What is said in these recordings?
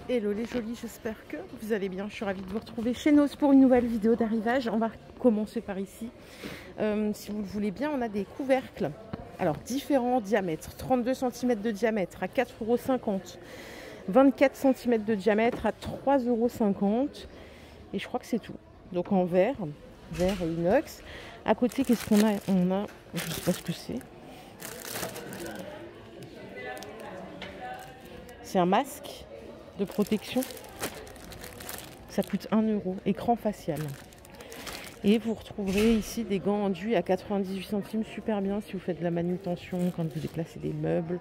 Hello les jolis, j'espère que vous allez bien. Je suis ravie de vous retrouver chez Noz pour une nouvelle vidéo d'arrivage. On va commencer par ici. Si vous le voulez bien, on a des couvercles. Alors, différents diamètres. 32 cm de diamètre à 4,50 €. 24 cm de diamètre à 3,50 €. Et je crois que c'est tout. Donc en verre et inox. À côté, qu'est-ce qu'on a? On a, je ne sais pas ce que c'est. C'est un masque de protection. Ça coûte 1 €. Écran facial. Et vous retrouverez ici des gants enduits à 98 centimes. Super bien si vous faites de la manutention, quand vous déplacez des meubles.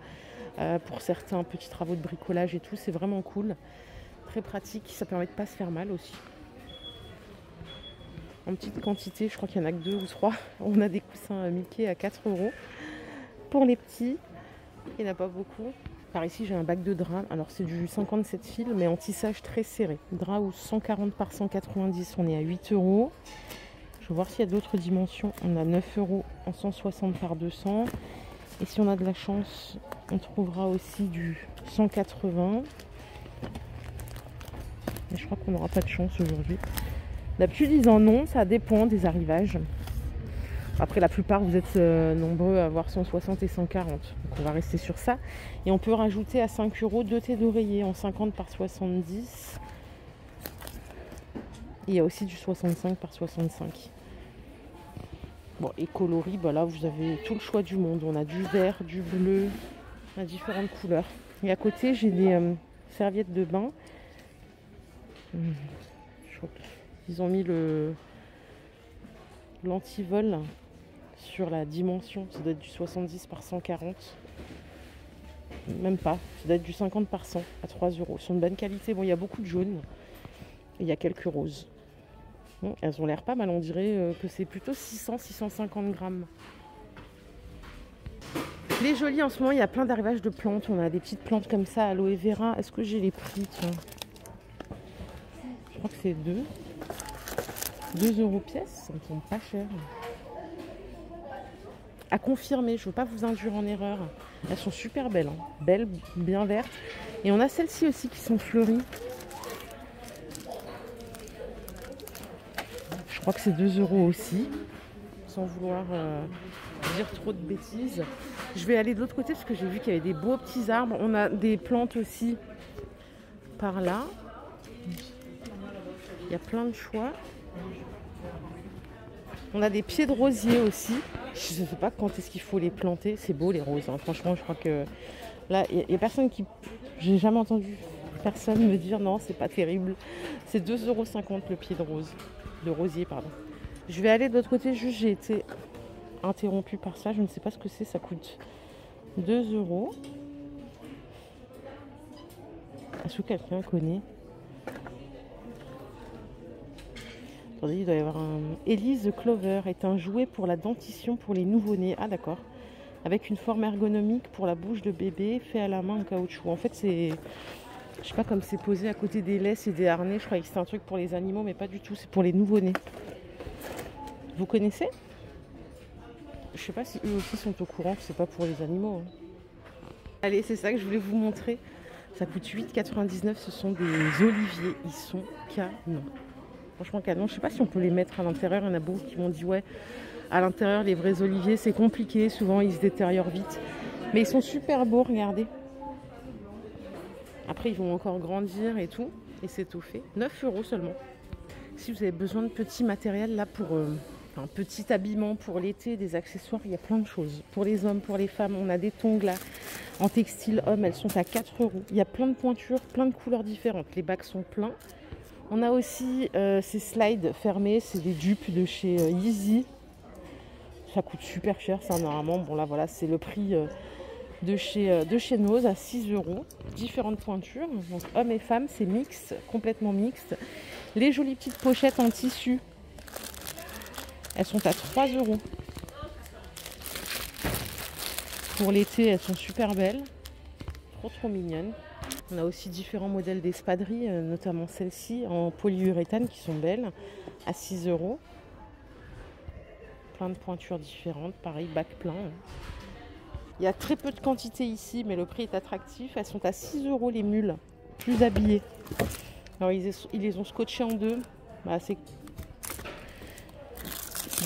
Pour certains petits travaux de bricolage et tout. C'est vraiment cool. Très pratique. Ça permet de ne pas se faire mal aussi. En petite quantité, je crois qu'il n'y en a que 2 ou 3. On a des coussins Mickey à 4 €. Pour les petits, il n'y en a pas beaucoup. Par ici, j'ai un bac de drap. Alors, c'est du 57 fils, mais en tissage très serré. Drap ou 140 par 190, on est à 8 €. Je vais voir s'il y a d'autres dimensions. On a 9 € en 160 par 200. Et si on a de la chance, on trouvera aussi du 180. Mais je crois qu'on n'aura pas de chance aujourd'hui. D'habitude, ils en ont. Ça dépend des arrivages. Après, la plupart, vous êtes nombreux à avoir 160 et 140. Donc, on va rester sur ça. Et on peut rajouter à 5 € 2 thés d'oreiller en 50 par 70. Et il y a aussi du 65 par 65. Bon, et coloris, bah là, vous avez tout le choix du monde. On a du vert, du bleu, à différentes couleurs. Et à côté, j'ai des serviettes de bain. Je crois qu'ils ont mis l'antivol sur la dimension. Ça doit être du 70 par 140. Même pas. Ça doit être du 50 par 100 à 3 €. Ils sont de bonne qualité. Bon, il y a beaucoup de jaunes. Et il y a quelques roses. Bon, elles ont l'air pas mal. On dirait que c'est plutôt 600-650 grammes. Les jolies, en ce moment, il y a plein d'arrivages de plantes. On a des petites plantes comme ça, aloe vera. Est-ce que j'ai les prix? Tiens. Je crois que c'est 2 € pièce. Ça me semble pas cher. À confirmer, je ne veux pas vous induire en erreur. Elles sont super belles. Hein. Belles, bien vertes. Et on a celles-ci aussi qui sont fleuries. Je crois que c'est 2 € aussi. Sans vouloir dire trop de bêtises. Je vais aller de l'autre côté parce que j'ai vu qu'il y avait des beaux petits arbres. On a des plantes aussi par là. Il y a plein de choix. On a des pieds de rosier aussi. Je ne sais pas quand est-ce qu'il faut les planter. C'est beau les roses. Hein. Franchement, je crois que là, il n'y a personne qui... J'ai jamais entendu personne me dire non, c'est pas terrible. C'est 2,50 € le pied de rose. De rosier, pardon. Je vais aller de l'autre côté. Juste, j'ai été interrompue par ça. Je ne sais pas ce que c'est. Ça coûte 2 €. Est-ce que quelqu'un connaît? Attendez, il doit y avoir un... Elise Clover est un jouet pour la dentition pour les nouveau-nés. Ah d'accord. Avec une forme ergonomique pour la bouche de bébé, fait à la main en caoutchouc. En fait, c'est... Je sais pas, comme c'est posé à côté des laisses et des harnais. Je croyais que c'était un truc pour les animaux, mais pas du tout. C'est pour les nouveau-nés. Vous connaissez? Je sais pas si eux aussi sont au courant que c'est pas pour les animaux. Hein. Allez, c'est ça que je voulais vous montrer. Ça coûte 8,99 €. Ce sont des oliviers. Ils sont canons. Franchement canon, je sais pas si on peut les mettre à l'intérieur. Il y en a beaucoup qui m'ont dit ouais, à l'intérieur les vrais oliviers c'est compliqué, souvent ils se détériorent vite. Mais ils sont super beaux, regardez. Après ils vont encore grandir et tout, et c'est tout fait. 9 € seulement. Si vous avez besoin de petits matériels là pour un petit habillement pour l'été, des accessoires, il y a plein de choses. Pour les hommes, pour les femmes, on a des tongs là en textile homme, elles sont à 4 €. Il y a plein de pointures, plein de couleurs différentes. Les bacs sont pleins. On a aussi ces slides fermés, c'est des dupes de chez Yeezy. Ça coûte super cher ça normalement. Bon là voilà, c'est le prix de chez Noz à 6 €. Différentes pointures, donc hommes et femmes, c'est mixte, complètement mixte. Les jolies petites pochettes en tissu, elles sont à 3 €. Pour l'été, elles sont super belles, trop mignonnes. On a aussi différents modèles d'espadrilles, notamment celles-ci en polyuréthane qui sont belles, à 6 €. Plein de pointures différentes, pareil, bac plein. Il y a très peu de quantité ici, mais le prix est attractif. Elles sont à 6 € les mules. plus habillés. Alors ils les ont scotchés en deux. Bah, c'est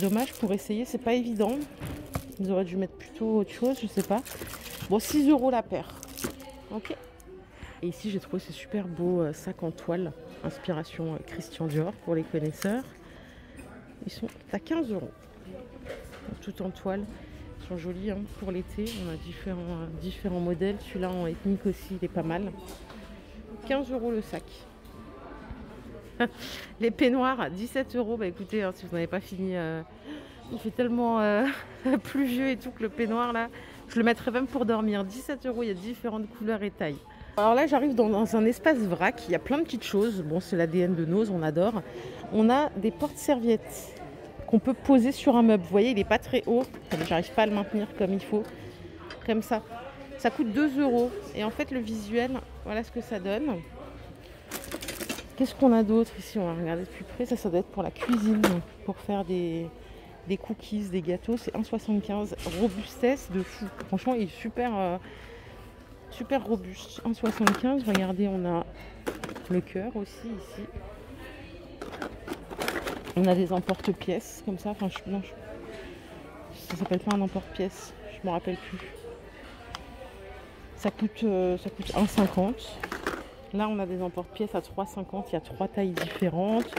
dommage pour essayer, c'est pas évident. Ils auraient dû mettre plutôt autre chose, je sais pas. Bon, 6 € la paire. Ok. Et ici, j'ai trouvé ce super beau sac en toile, inspiration Christian Dior pour les connaisseurs. Ils sont à 15 €. Tout en toile. Ils sont jolis hein, pour l'été. On a différents modèles. Celui-là en ethnique aussi, il est pas mal. 15 € le sac. Les peignoirs, 17 €. Bah écoutez, hein, si vous n'avez pas fini, il fait tellement pluvieux et tout que le peignoir là, je le mettrais même pour dormir. 17 €, il y a différentes couleurs et tailles. Alors là, j'arrive dans un espace vrac. Il y a plein de petites choses. Bon, c'est l'ADN de Nose, on adore. On a des porte-serviettes qu'on peut poser sur un meuble. Vous voyez, il n'est pas très haut. J'arrive pas à le maintenir comme il faut. Comme ça. Ça coûte 2 €. Et en fait, le visuel, voilà ce que ça donne. Qu'est-ce qu'on a d'autre ici? On va regarder de plus près. Ça doit être pour la cuisine. Pour faire des cookies, des gâteaux. C'est 1,75 €. Robustesse de fou. Franchement, il est super robuste. 1,75 €. Regardez, on a le cœur aussi ici. On a des emporte-pièces comme ça. Enfin, non, ça s'appelle pas un emporte-pièce. Je me rappelle plus. Ça coûte 1,50 €. Là, on a des emporte-pièces à 3,50 €. Il y a 3 tailles différentes.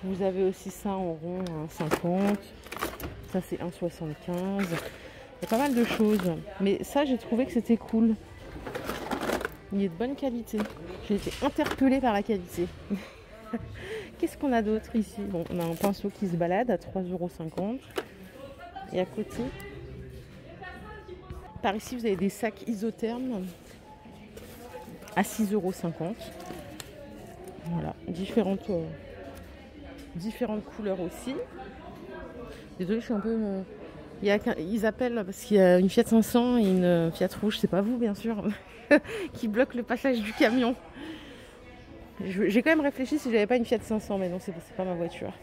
Vous avez aussi ça en rond à 1,50 €. Ça, c'est 1,75 €. Il y a pas mal de choses. Mais ça, j'ai trouvé que c'était cool. Il est de bonne qualité. J'ai été interpellée par la qualité. Qu'est-ce qu'on a d'autre ici? Bon, on a un pinceau qui se balade à 3,50 €. Et à côté, par ici, vous avez des sacs isothermes à 6,50 €. Voilà, différentes couleurs aussi. Désolée, je suis un peu... ils appellent parce qu'il y a une Fiat 500 et une Fiat rouge, c'est pas vous bien sûr, qui bloquent le passage du camion. J'ai quand même réfléchi si j'avais pas une Fiat 500, mais non, c'est pas ma voiture.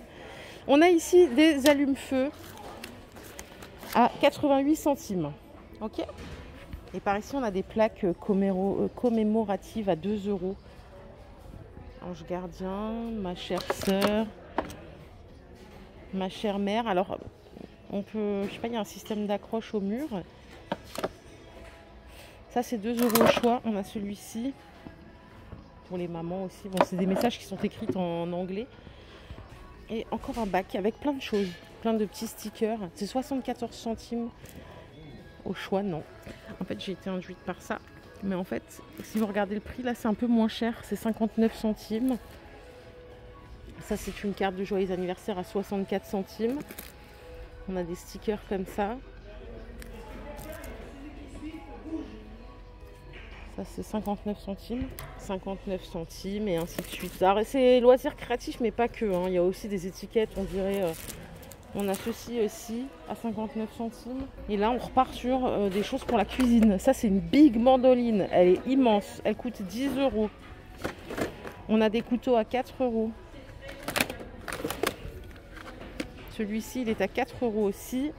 On a ici des allumes-feu à 88 centimes. Ok. Et par ici, on a des plaques commémoratives à 2 €. Ange gardien, ma chère sœur, ma chère mère. Alors, on peut, je sais pas, il y a un système d'accroche au mur. Ça, c'est 2 € au choix. On a celui-ci. Pour les mamans aussi. Bon, c'est des messages qui sont écrits en anglais. Et encore un bac avec plein de choses. Plein de petits stickers. C'est 74 centimes au choix, non. En fait, j'ai été induite par ça. Mais en fait, si vous regardez le prix, là, c'est un peu moins cher. C'est 59 centimes. Ça, c'est une carte de joyeux anniversaire à 64 centimes. On a des stickers comme ça. Ça, c'est 59 centimes. 59 centimes et ainsi de suite. Alors, c'est loisirs créatifs, mais pas que. Hein. Il y a aussi des étiquettes, on dirait... on a ceci aussi à 59 centimes. Et là, on repart sur des choses pour la cuisine. Ça, c'est une big mandoline. Elle est immense. Elle coûte 10 €. On a des couteaux à 4 €. Celui-ci, il est à 4 € aussi.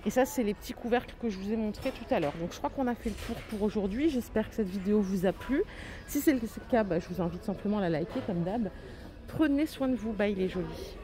Et ça, c'est les petits couvercles que je vous ai montrés tout à l'heure. Donc, je crois qu'on a fait le tour pour aujourd'hui. J'espère que cette vidéo vous a plu. Si c'est le cas, je vous invite simplement à la liker comme d'hab. Prenez soin de vous. Bye les jolis.